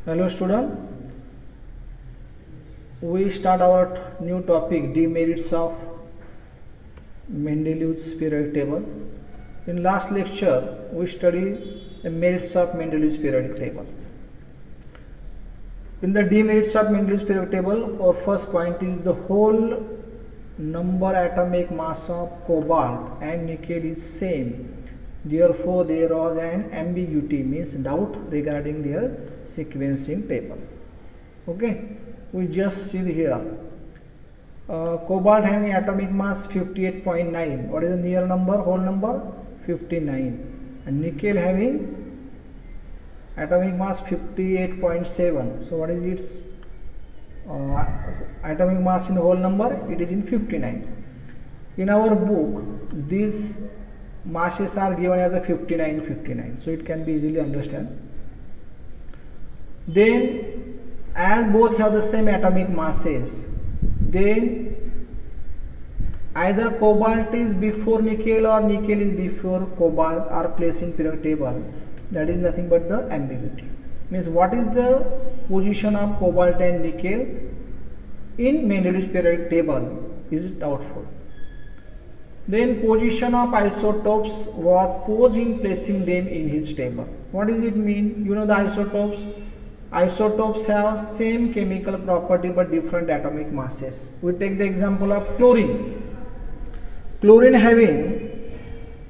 Hello student, we start our new topic, demerits of Mendeleev's periodic table. In last lecture we studied the merits of Mendeleev's periodic table. In the demerits of Mendeleev's periodic table, our first point is the whole number atomic mass of cobalt and nickel is same. Therefore there was an ambiguity, means doubt regarding their sequencing table. Okay, we just see here cobalt having atomic mass 58.9. what is the near number, whole number? 59. And nickel having atomic mass 58.7. so what is its atomic mass in whole number? It is in 59. In our book these masses are given as a 59, so it can be easily understood. Then as both have the same atomic masses, then either cobalt is before nickel or nickel is before cobalt are placed in periodic table. That is nothing but the ambiguity. Means what is the position of cobalt and nickel in Mendeleev's periodic table is doubtful. Then position of isotopes was posed in placing them in his table. What does it mean? You know the isotopes. Isotopes have same chemical property but different atomic masses. We take the example of chlorine. Chlorine having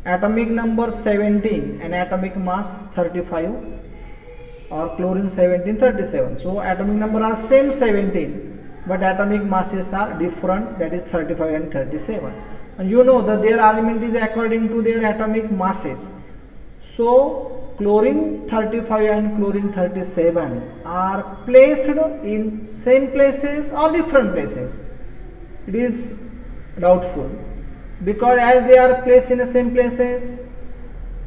atomic number 17 and atomic mass 35, or chlorine 17, 37. So atomic number are same 17 but atomic masses are different, that is 35 and 37. And you know that their element is according to their atomic masses. So chlorine 35 and chlorine 37 are placed in same places or different places. It is doubtful, because as they are placed in the same places,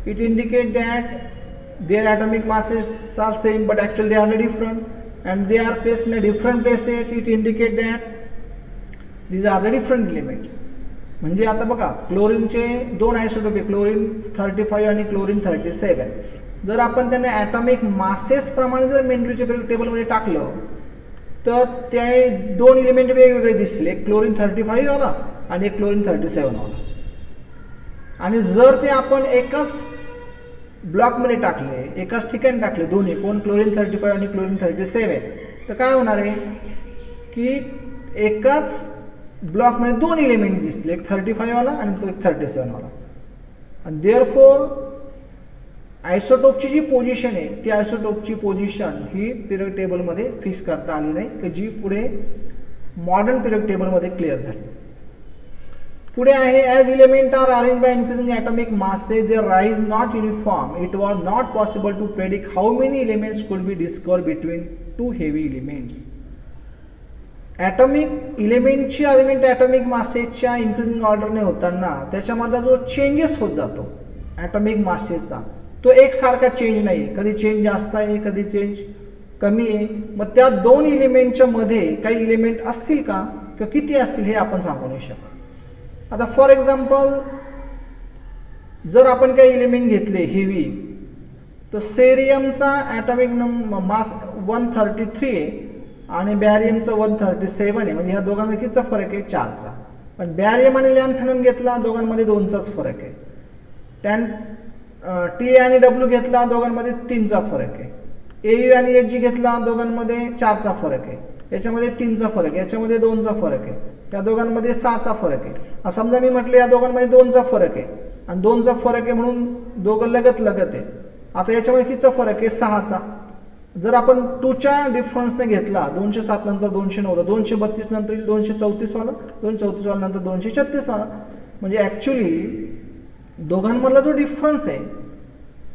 it indicates that their atomic masses are same but actually they are different, and they are placed in a different places, it indicates that these are the different elements. म्हणजे आता बघा क्लोरीनचे दोन isotope आहे, chlorine 35 आणि chlorine 37. जर आपण त्यांना atomic masses प्रमाणे जर मेंडलीवच्या टेबलमध्ये टाकलं तर ते दोन एलिमेंट वेगवेगळे दिसले, एक क्लोरीन 35 वाला आणि एक क्लोरीन 37 वाला. आणि जर ते आपण एकाच ब्लॉकमध्ये टाकले, एकाच ठिकाणी टाकले दोन्ही, कोण क्लोरीन 35 आणि क्लोरीन 37, तर काय होणार आहे की एकाच ब्लॉकमध्ये दोन एलिमेंट दिसले, एक 35 वाला आणि तो एक 37 वाला. आणि देअरफॉर आयसोटोपची जी पोझिशन आहे ती आयसोटोपची पोझिशन ही पिरियड टेबलमध्ये फिक्स करता आली नाही, की जी पुढे मॉडर्न पिरियड टेबलमध्ये क्लिअर झाली. पुढे आहे as element are arrange by increasing atomic masses they rise not uniform, it was not possible to predict how many elements could be discover between two heavy elements. Atomic एलिमेंटची arrangement atomic मासेसच्या increasing ऑर्डरने होताना त्याच्यामध्ये जो changes होत जातो atomic मासेसचा, तो एकसारखा चेंज नाही, कधी चेंज जास्त आहे कधी चेंज कमी आहे. मग त्या दोन एलिमेंटच्या मध्ये काही एलिमेंट असतील का किंवा किती असतील हे आपण सांगू नाही शकत. आता फॉर एक्झाम्पल जर आपण काही एलिमेंट घेतले हेवी, तर सेरियमचा ॲटॉमिक मास 133 आहे आणि बॅरियमचं 137 आहे, म्हणजे ह्या दोघांमध्ये कितीचा फरक आहे? 4चा. पण बॅरियम आणि लॅन्थनम घेतला दोघांमध्ये 2चाच फरक आहे. टी आणि डब्ल्यू घेतला दोघांमध्ये 3चा फरक आहे. एयू आणि एच जी घेतला दोघांमध्ये 4चा फरक आहे, याच्यामध्ये 3चा फरक आहे, याच्यामध्ये 2चा फरक आहे, या दोघांमध्ये 6चा फरक आहे. समजा मी म्हटलं या दोघांमध्ये 2चा फरक आहे आणि 2चा फरक आहे म्हणून दोघं लगत आहे. आता याच्यामध्ये कितीचा फरक आहे? 6चा. जर आपण 2च्या डिफरन्सने घेतला, 207 नंतर 209, 232 नंतर 234 वाला, 234 वाला नंतर 236 वाला, म्हणजे ऍक्च्युली दोघांमधला जो डिफरन्स आहे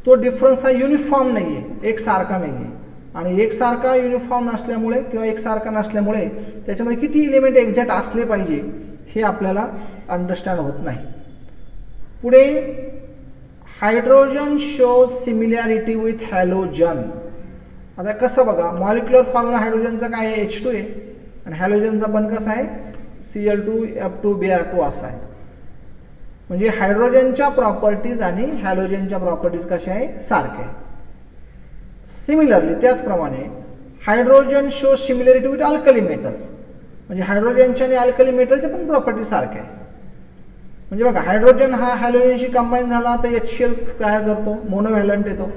तो डिफरन्स हा युनिफॉर्म नाही आहे, एकसारखा नाही आहे. आणि एकसारखा युनिफॉर्म नसल्यामुळे किंवा एकसारखा नसल्यामुळे त्याच्यामध्ये किती एलिमेंट एक्झॅक्ट असले पाहिजे हे आपल्याला अंडरस्टँड होत नाही. पुढे hydrogen shows similarity with halogen. आता कसं बघा, मॉलिक्युलर फॉर्म्युला हायड्रोजनचा काय आहे? H2 आहे आणि हॅलोजनचा पण कसा आहे? Cl2F2Br2 असा आहे. म्हणजे हायड्रोजनच्या प्रॉपर्टीज आणि हॅलोजनच्या प्रॉपर्टीज कशा आहे? सारखे. सिमिलरली त्याचप्रमाणे hydrogen show similarity with alkali metals, म्हणजे हायड्रोजनच्या आणि अल्कली मेटलच्या पण प्रॉपर्टी सारख्या आहे. म्हणजे बघा, हायड्रोजन हा हॅलोजनशी कंबाईन झाला तर HCl तयार करतो, मोनोव्हॅलंट येतो,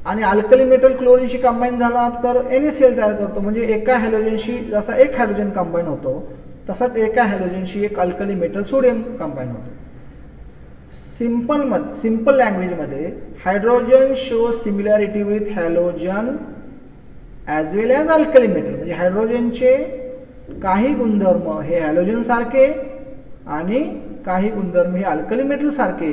आणि अल्कली मेटल क्लोरीनशी कंबाईन झाला तर NaCl तयार करतो. म्हणजे एका हॅलोजनशी जसा एक हायड्रोजन कंबाईन होतो तसाच एका हॅलोजनशी एक अल्कली मेटल सोडियम कंबाईन होतो. सिंपल लँग्वेजमध्ये hydrogen show similarity with halogen as well as alkali metal, म्हणजे हायड्रोजनचे काही गुणधर्म हे हॅलोजन सारखे आणि काही गुणधर्म हे अल्कली मेटल सारखे.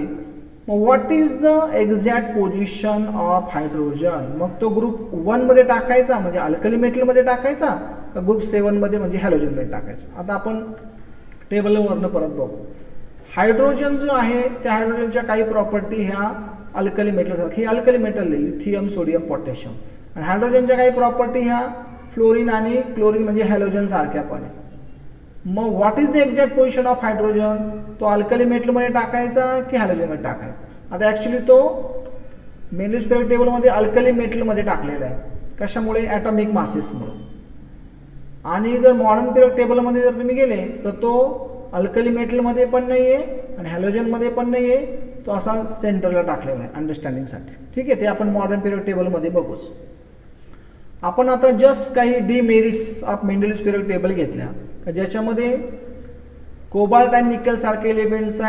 मग what is the exact position of hydrogen? मग तो ग्रुप 1 मध्ये टाकायचा म्हणजे अल्कली मेटल मध्ये टाकायचा का ग्रुप 7 मध्ये म्हणजे हॅलोजन मध्ये टाकायचा? आता आपण टेबलवरनं परत बघू. हायड्रोजन जो आहे त्या हायड्रोजनच्या काही प्रॉपर्टी ह्या अल्कली मेटल सारखी, alkali metal lithium sodium potassium, आणि हायड्रोजनच्या काही प्रॉपर्टी ह्या फ्लोरीन आणि क्लोरीन म्हणजे हॅलोजन सारख्या पण आहे. मग what is the exact position of hydrogen? तो अल्कली मेटलमध्ये टाकायचा की हॅलोजनमध्ये टाकायचा? आता ॲक्च्युली तो मेंडेलिव्ह पिरियड टेबलमध्ये अल्कली मेटलमध्ये टाकलेला आहे. कशामुळे? ॲटॉमिक मासेसमुळे. आणि जर मॉडर्न पिरियड टेबलमध्ये जर तुम्ही गेले तर तो अल्कली मेटलमध्ये पण नाही आहे आणि हॅलोजनमध्ये पण नाही आहे, तो असा सेंटरला टाकलेला आहे अंडरस्टँडिंगसाठी. ठीक आहे, ते आपण मॉडर्न पिरियड टेबलमध्ये बघूच. आपण आता जस्ट काही डिमेरिट्स ऑफ मेंडेलिव्ह पिरियड टेबल घेतल्या ज्याच्यामध्ये कोबाल्ट आणि निकेल सारखे एलिमेंटचा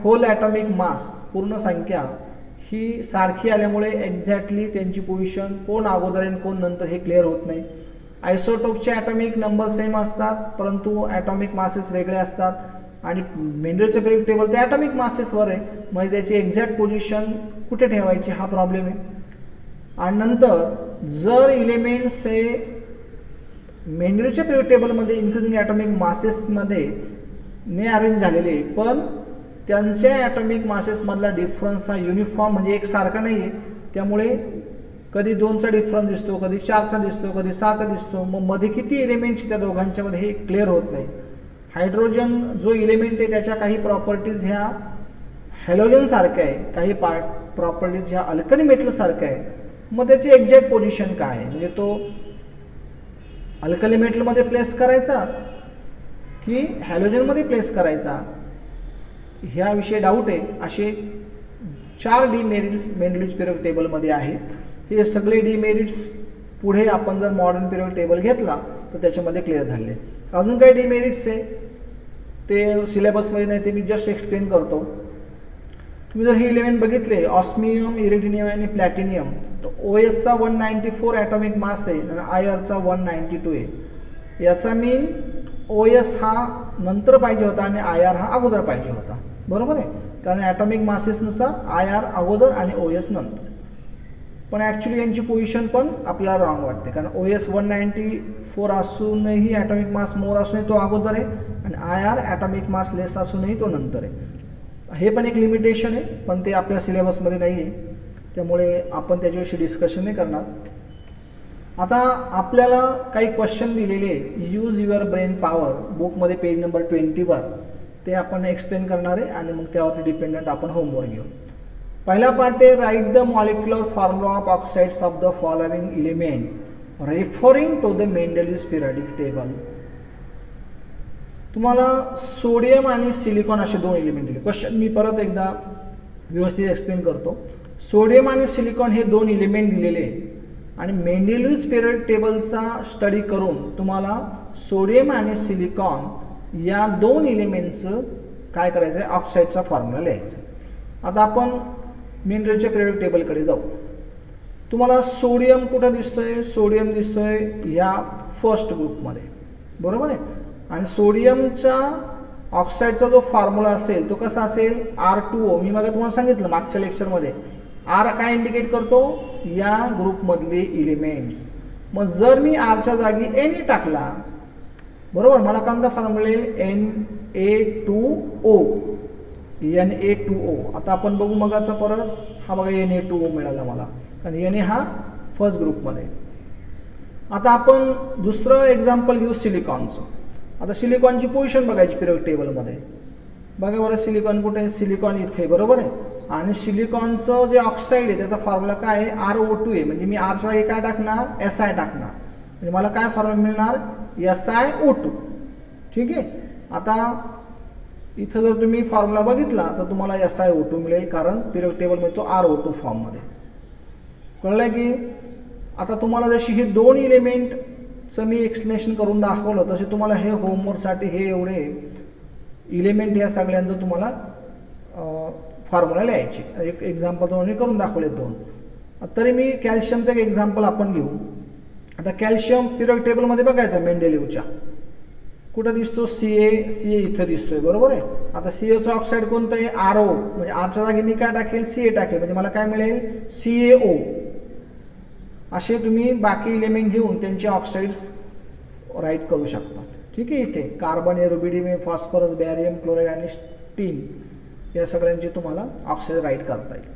होल ॲटॉमिक मास पूर्ण संख्या ही सारखी आल्यामुळे एक्झॅक्टली त्यांची पोझिशन कोण अगोदर आणि कोण नंतर हे क्लिअर होत नाही. आयसोटोपचे ॲटॉमिक नंबर सेम असतात परंतु ॲटॉमिक मासेस वेगळे असतात, आणि मेंडेलचं पिरियड टेबल ते ॲटॉमिक मासेसवर आहे, म्हणजे त्याची एक्झॅक्ट पोझिशन कुठे ठेवायची हा प्रॉब्लेम आहे. आणि नंतर जर एलिमेंट्स हे मेंडेलच्या पिरियड टेबलमध्ये इन्क्लुडिंग ॲटॉमिक मासेसमध्ये ने अरेंज झालेले पण त्यांच्या ॲटॉमिक मासेसमधला डिफरन्स हा युनिफॉर्म म्हणजे एकसारखा नाही आहे, त्यामुळे कधी 2चा डिफरन्स दिसतो, कधी 4चा दिसतो, कधी 6चा दिसतो. मग मध्ये किती एलिमेंट्स त्या दोघांच्यामध्ये हे क्लिअर होत नाही. हायड्रोजन जो एलिमेंट आहे त्याच्या काही प्रॉपर्टीज ह्या हॅलोजन सारख्या आहे, काही प्रॉपर्टीज ह्या अल्कली मेटल सारख्या आहे. मग त्याची एक्झॅक्ट पोझिशन काय आहे, म्हणजे तो अल्कली मेटलमध्ये प्लेस करायचा की हॅलोजनमध्ये प्लेस करायचा ह्याविषयी डाऊट आहे. असे 4 डिमेरिट्स मेंडेलिव्ह पिरियड टेबलमध्ये आहेत. हे सगळे डिमेरिट्स पुढे आपण जर मॉडर्न पिरियड टेबल घेतला तर त्याच्यामध्ये क्लिअर झाले. अजून काही डिमेरिट्स आहे ते सिलेबसमध्ये नाही, ते मी जस्ट एक्सप्लेन करतो. तुम्ही जर हे एलिमेंट बघितले ऑस्मियम, इरिडियम आणि प्लॅटिनियम, तर OSचा 194 ॲटॉमिक मास आहे आणि IRचा 192 आहे. याचा मीन OS हा नंतर पाहिजे होता आणि IR हा अगोदर पाहिजे होता, बरोबर आहे, कारण ॲटॉमिक मासेसनुसार IR अगोदर आणि OS नंतर. पण ॲक्च्युली यांची पोझिशन पण आपल्याला रॉंग वाटते, कारण OS 194 असूनही ॲटॉमिक मास मोर असूनही तो अगोदर आहे आणि IR ॲटॉमिक मास लेस असूनही तो नंतर आहे. हे पण एक लिमिटेशन आहे, पण ते आपल्या सिलेबसमध्ये नाही आहे, त्यामुळे आपण त्याच्याविषयी डिस्कशन नाही करणार. आता आपल्याला काही क्वेश्चन दिलेले आहे, यूज युअर ब्रेन पॉवर बुकमध्ये पेज नंबर 20वर, ते आपण एक्सप्लेन करणार आहे आणि मग त्यावरती डिपेंडंट आपण होमवर्क घेऊ. पहिला पार्ट आहे write the molecular formula of oxides of the following element referring to the Mendeleev periodic table. तुम्हाला सोडियम आणि सिलिकॉन असे 2 एलिमेंट दिले. क्वेश्चन मी परत एकदा व्यवस्थित एक्सप्लेन करतो. सोडियम आणि सिलिकॉन हे 2 एलिमेंट दिलेले आणि मेंडेलिव्ह पिरियड टेबलचा स्टडी करून तुम्हाला सोडियम आणि सिलिकॉन या 2 एलिमेंटचं काय करायचं आहे, ऑक्साईडचा फॉर्म्युला लिहायचा. आता आपण मेंडेलिव्हच्या पिरियड टेबलकडे जाऊ. तुम्हाला सोडियम कुठं दिसतोय? सोडियम दिसतोय या फर्स्ट ग्रुपमध्ये, बरोबर आहे. आणि सोडियमचा ऑक्साईडचा जो फॉर्म्युला असेल तो कसा असेल? R2O. मी मग तुम्हाला सांगितलं मागच्या लेक्चरमध्ये, R काय इंडिकेट करतो? या ग्रुपमधले एलिमेंट्स. मग जर मी Rच्या जागी Na टाकला, बरोबर, मला कोणता फॉर्म्युला येईल? Na2O. Na2O. आता आपण बघू मगाचा परत, हा बघा Na2O मिळाला मला, कारण Na हा फर्स्ट ग्रुपमध्ये. आता आपण दुसरं एक्झाम्पल घेऊ सिलिकॉनचं. आता सिलिकॉनची पोझिशन बघायची पिरियड टेबलमध्ये. बघा बरं सिलिकॉन कुठे आहे? सिलिकॉन इथे, बरोबर आहे. आणि सिलिकॉनचं जे ऑक्साईड आहे त्याचा फॉर्म्युला काय आहे, RO2 आहे. म्हणजे मी आरच्या जागी काय टाकणार, SI टाकणार. म्हणजे मला काय फॉर्म्युला मिळणार, SiO2. ठीक आहे. आता इथं जर तुम्ही फॉर्म्युला बघितला तर तुम्हाला SiO2 मिळेल, कारण पिरियड टेबलमध्ये तो RO2 फॉर्ममध्ये. कळलं की. आता तुम्हाला जशी हे दोन इलेमेंटचं मी एक्सप्लेनेशन करून दाखवलं, तसे तुम्हाला हे होमवर्कसाठी हे एवढे इलेमेंट या सगळ्यांचं तुम्हाला फॉर्म्युला लिहायचे. एक एक्झाम्पल तुम्हाला करून दाखवले दोन. तरी मी कॅल्शियमचं एक एक्झाम्पल आपण घेऊ. आता कॅल्शियम पिरियड टेबलमध्ये बघायचं मेंडेलिव्हच्या कुठं दिसतो, CA इथं दिसतोय, बरोबर आहे. आता CAचं ऑक्साईड कोणतं आहे, RO. म्हणजे आरच्या जागी मी काय टाकेल, CA टाकेल. म्हणजे मला काय मिळेल, CaO. असे तुम्ही बाकी इलेमेंट घेऊन त्यांचे ऑक्साईड्स राईट करू शकता. ठीक आहे. इथे कार्बन आहे, रुबिडियम आहे, फॉस्फरस, बॅरियम, क्लोराईड आणि स्टीन या सगळ्यांचे तुम्हाला ऑक्साईड राईट करता येईल.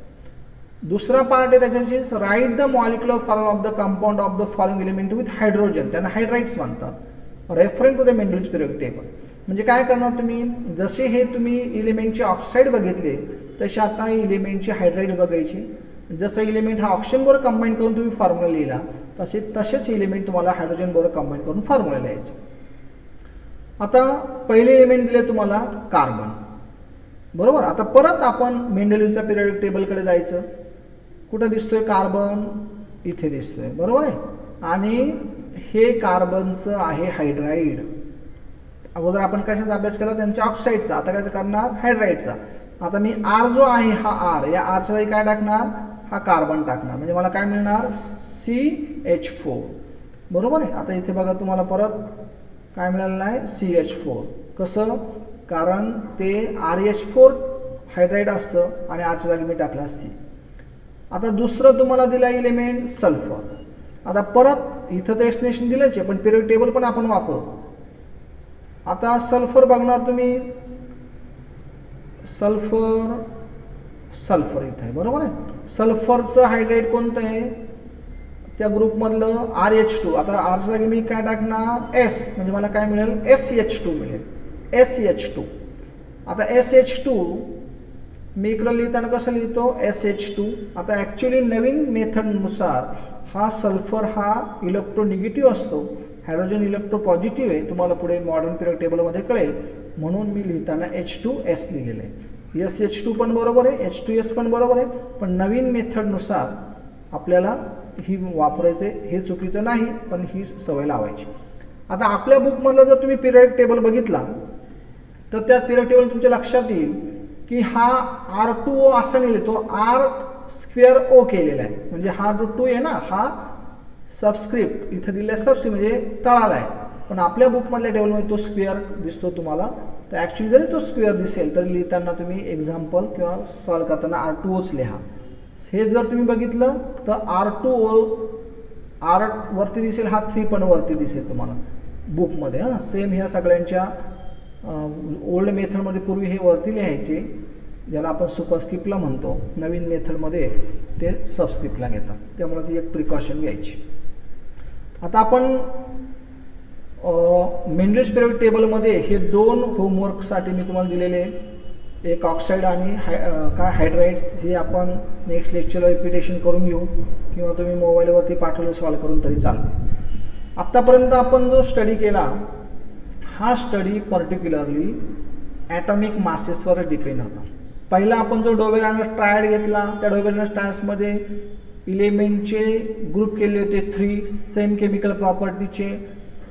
दुसरा पार्ट आहे त्याच्याशी, write the molecular form of the compound of the following element with hydrogen. त्यांना हायड्राइड्स म्हणतात. Referring to the Mendeleev period table. म्हणजे काय करणार तुम्ही, जसे हे तुम्ही इलेमेंटचे ऑक्साईड बघितले तसे आता इलेमेंटचे हायड्राइड बघायचे. जसं इलेमेंट हा ऑक्सिजन बरोबर कंबाईन करून तुम्ही फॉर्म्युला लिहिला, तसेच इलेमेंट तुम्हाला हायड्रोजन बरोबर कंबाईन करून फॉर्म्युला लिहायचे. आता पहिले एलिमेंट दिले तुम्हाला कार्बन, बरोबर. आता परत आपण मेंडेलिव्हच्या पिरियडिक टेबलकडे जायचं. कुठं दिसतोय कार्बन, इथे दिसतोय, बरोबर आहे. आणि हे कार्बनचं आहे हायड्राइड. अगोदर आपण कशाचा अभ्यास केला, त्यांच्या ऑक्साईडचा. आता काय करणार, हायड्राइडचा. आता मी R जो आहे हा R, या Rच्या जागी काय टाकणार, हा कार्बन टाकणार. म्हणजे मला काय मिळणार, CH4, बरोबर आहे. आता इथे बघा तुम्हाला परत काय मिळालेलं आहे, CH4. कसं, कारण ते RH4 हायड्राइड असतं आणि आरच्या जागी मी टाकला C. आता दुसरं तुम्हाला दिलं इलेमेंट सल्फर. आता परत इथं तर एक्सप्लेनेशन दिलंच आहे, पण पिरियड टेबल पण आपण वापरू. आता सल्फर बघणार तुम्ही, सल्फर इथं आहे, बरोबर आहे. सल्फरचं हायड्राइड कोणतं आहे, त्या ग्रुपमधलं RH2. आता आरच्या जागी मी काय टाकणार, S. म्हणजे मला काय मिळेल, SH2 मिळेल, SH2. आता SH2 मी इकडं लिहिताना कसं लिहितो, SH2. आता ॲक्च्युली नवीन मेथडनुसार हा सल्फर हा इलेक्ट्रोनिगेटिव्ह असतो, हायड्रोजन इलेक्ट्रो पॉझिटिव्ह आहे. तुम्हाला पुढे मॉडर्न पिरियड टेबलमध्ये कळेल, म्हणून मी लिहिताना H2S लिहिलेलं आहे. SH2 पण बरोबर आहे, H2S पण बरोबर आहे, पण नवीन मेथडनुसार आपल्याला ही वापरायचे. हे चुकीचं नाही, पण ही सवय लावायची. आता आपल्या बुकमधला जर तुम्ही पिरियड टेबल बघितला तर त्या पिरियड टेबल तुमच्या लक्षात येईल की हा R2O असा नाही लिहितो, R2O केलेला आहे. म्हणजे हा जो 2 आहे ना, हा सबस्क्रिप्ट इथं दिलेला सबस्क्रिप्ट म्हणजे तळाला आहे. पण आपल्या बुकमधल्या टेबलमध्ये तो स्क्वेअर दिसतो तुम्हाला. तर ॲक्च्युली जरी तो स्क्वेअर दिसेल तरी लिहिताना तुम्ही एक्झाम्पल किंवा सॉल्व करताना R2Oच लिहा. हे जर तुम्ही बघितलं तर R2O R वरती दिसेल, हा 3 पण वरती दिसेल तुम्हाला बुकमध्ये. हां, सेम ह्या सगळ्यांच्या ओल्ड मेथडमध्ये पूर्वी हे वरती लिहायचे, ज्याला आपण सुपरस्क्रिप्टला म्हणतो. नवीन मेथडमध्ये ते सबस्क्रिप्टला घेतात, त्यामुळे ती एक प्रिकॉशन घ्यायची. आता आपण मेंडेलिव्ह पिरियड टेबलमध्ये हे दोन होमवर्कसाठी मी तुम्हाला दिलेले, एक ऑक्साईड आणि काय हायड्राइड्स, हे आपण नेक्स्ट लेक्चरला रिपिटेशन करून घेऊ किंवा तुम्ही मोबाईलवरती पाठवले सॉल्व करून तरी चालते. आत्तापर्यंत आपण जो स्टडी केला हा स्टडी पर्टिक्युलरली ॲटॉमिक मासेसवर डिपेंड होता. पहिला आपण जो डोबेरानस ट्रायड घेतला, त्या डोबेरानस ट्रायड्समध्ये इलेमेंटचे ग्रुप केले होते 3 सेम केमिकल प्रॉपर्टीचे,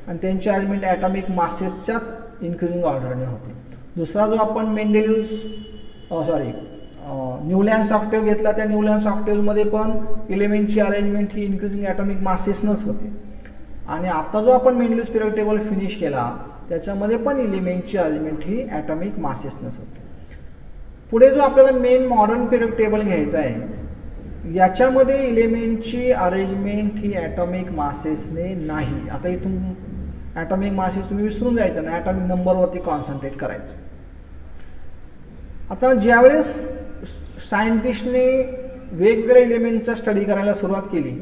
आणि त्यांचे ॲलिमेंट ॲटॉमिक मासेसच्याच इन्क्रीजिंग ऑर्डरने होते. दुसरा जो आपण न्यूलँड्स ऑक्टेव्ह घेतला, त्या न्यूलँड्स ऑक्टेव्हमध्ये पण इलेमेंटची अरेंजमेंट ही इन्क्रीजिंग ॲटॉमिक मासेसनच होते. आणि आता जो आपण मेंडेलिव्ह पिरियड टेबल फिनिश केला त्याच्यामध्ये पण इलेमेंटची अरेंजमेंट ही ॲटॉमिक मासेसनच होते. पुढे जो आपल्याला मेन मॉडर्न पिरियड टेबल घ्यायचा आहे, याच्यामध्ये इलेमेंटची अरेंजमेंट ही ॲटॉमिक मासेसने नाही. आता इथून ॲटॉमिक मासेस तुम्ही विसरून जायचं नाही, ॲटॉमिक नंबरवरती कॉन्सन्ट्रेट करायचं. आता ज्यावेळेस सायंटिस्टने वेगवेगळ्या इलेमेंटचा स्टडी करायला सुरुवात केली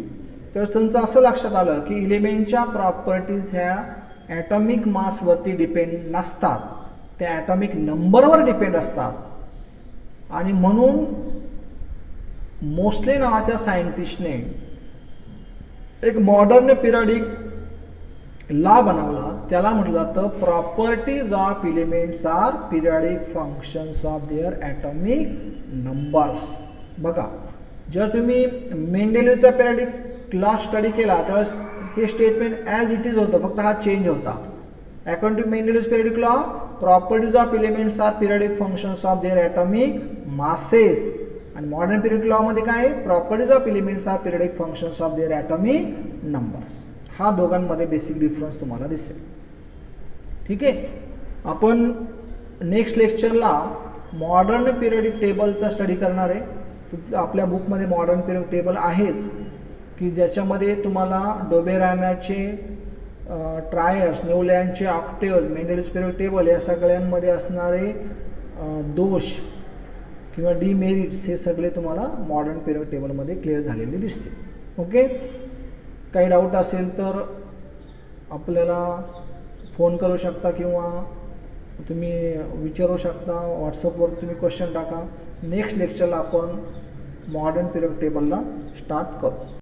त्यावेळेस त्यांचं असं लक्षात आलं की इलेमेंटच्या प्रॉपर्टीज ह्या ॲटॉमिक मासवरती डिपेंड नसतात, त्या ॲटॉमिक नंबरवर डिपेंड असतात. आणि म्हणून मोस्ले नावाच्या सायंटिस्टने एक मॉडर्न पिरियडिक लॉ बनवला, त्याला म्हटलं जातं properties of elements are periodic functions of their atomic numbers. बघा, जेव्हा तुम्ही मेंडेलिव्हचा पिरियडिक लॉ स्टडी केला त्यावेळेस हे स्टेटमेंट ॲज इट इज होतं, फक्त हा चेंज होता. According to Mendeleev's periodic law, properties of elements are periodic functions of their atomic masses. आणि मॉडर्न पिरियडिक लॉ मध्ये काय आहे, properties of elements are periodic functions of their atomic numbers. हा दोघांमध्ये बेसिक डिफरन्स तुम्हाला दिसेल. ठीक आहे, आपण नेक्स्ट लेक्चरला मॉडर्न पिरियडिक टेबलचा स्टडी करणार आहे. आपल्या बुकमध्ये मॉडर्न पिरियडिक टेबल आहेच, की ज्याच्यामध्ये तुम्हाला डोबेरानाचे ट्रायर्स, न्यूलँडचे ऑक्टेव्हज, मेंडेलिव्हज पिरियडिक टेबल या सगळ्यांमध्ये असणारे दोष किंवा डिमेरिट्स हे सगळे तुम्हाला मॉडर्न पिरियडिक टेबलमध्ये क्लिअर झालेले दिसते. ओके, काही डाऊट असेल तर आपल्याला फोन करू शकता किंवा तुम्ही विचारू शकता, व्हॉट्सअपवर तुम्ही क्वेश्चन टाका. नेक्स्ट लेक्चरला आपण मॉडर्न पिरियडिक टेबलला स्टार्ट करू.